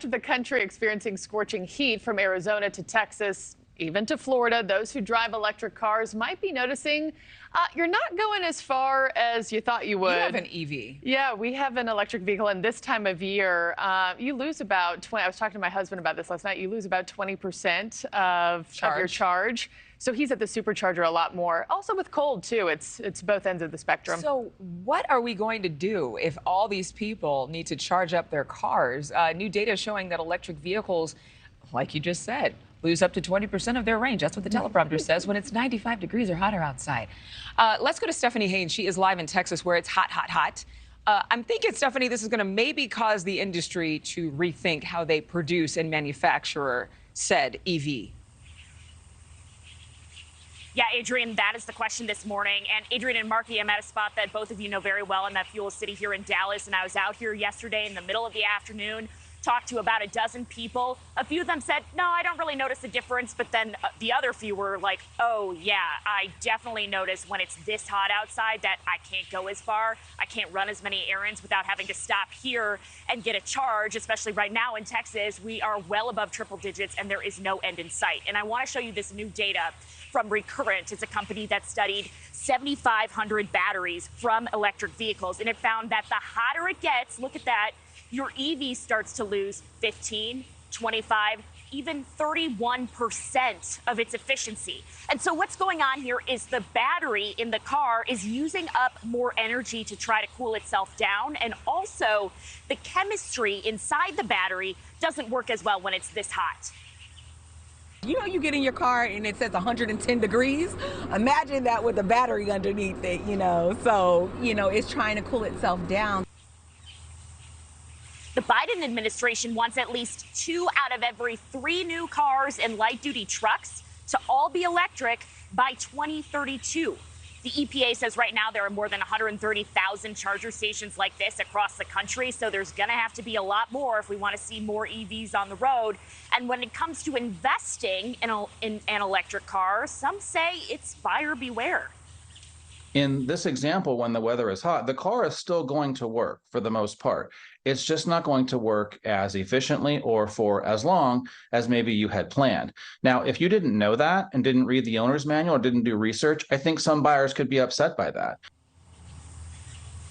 The country experiencing scorching heat from Arizona to Texas, even to Florida. Those who drive electric cars might be noticing you're not going as far as you thought you would. You have an EV. Yeah, we have an electric vehicle, and this time of year, you lose about 20. I was talking to my husband about this last night. You lose about 20% of your charge. So he's at the supercharger a lot more. Also with cold, too. It's both ends of the spectrum. So what are we going to do if all these people need to charge up their cars? New data showing that electric vehicles, like you just said, lose up to 20% of their range. That's what the teleprompter says when it's 95 degrees or hotter outside. Let's go to Stephanie Haynes. She is live in Texas where it's hot, hot, hot. I'm thinking, Stephanie, this is going to maybe cause the industry to rethink how they produce and manufacture said EV. Yeah, Adrienne, that is the question this morning. And Adrienne and Marky, I'm at a spot that both of you know very well in that Fuel City here in Dallas. And I was out here yesterday in the middle of the afternoon, talked to about a dozen people. A few of them said, no, I don't really notice a difference. But then the other few were like, oh, yeah, I definitely notice when it's this hot outside that I can't go as far. I can't run as many errands without having to stop here and get a charge, especially right now in Texas. We are well above triple digits and there is no end in sight. And I want to show you this new data from Recurrent. It's a company that studied 7,500 batteries from electric vehicles. And it found that the hotter it gets, look at that, your EV starts to lose 15, 25, even 31% of its efficiency. And so what's going on here is the battery in the car is using up more energy to try to cool itself down. And also the chemistry inside the battery doesn't work as well when it's this hot. You know, you get in your car and it says 110 degrees. Imagine that with a battery underneath it, So, it's trying to cool itself down. The Biden administration wants at least 2 out of every 3 new cars and light-duty trucks to all be electric by 2032. The EPA says right now there are more than 130,000 charger stations like this across the country, so there's going to have to be a lot more if we want to see more EVs on the road. And when it comes to investing in an electric car, some say it's buyer beware. In this example, when the weather is hot, the car is still going to work for the most part. It's just not going to work as efficiently or for as long as maybe you had planned. Now, if you didn't know that and didn't read the owner's manual or didn't do research, I think some buyers could be upset by that.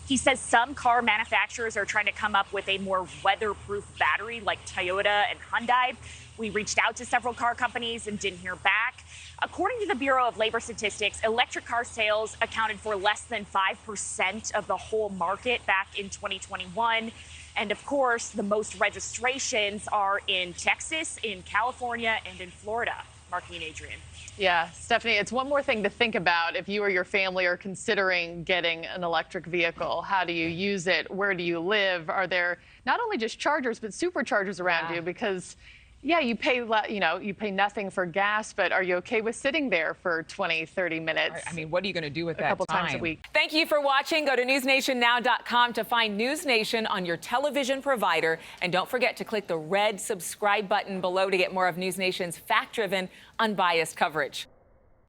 He says some car manufacturers are trying to come up with a more weatherproof battery like Toyota and Hyundai. We reached out to several car companies and didn't hear back. According to the Bureau of Labor Statistics, electric car sales accounted for less than 5% of the whole market back in 2021. And of course, the most registrations are in Texas, in California, and in Florida. Marky and Adrienne. Yeah, Stephanie, it's one more thing to think about if you or your family are considering getting an electric vehicle. How do you use it? Where do you live? Are there not only just chargers, but superchargers around you? Because yeah, you pay nothing for gas, but are you okay with sitting there for 20, 30 minutes? I mean, what are you going to do with that a couple times a week? Thank you for watching. Go to newsnationnow.com to find NewsNation on your television provider. And don't forget to click the red subscribe button below to get more of NewsNation's fact-driven, unbiased coverage.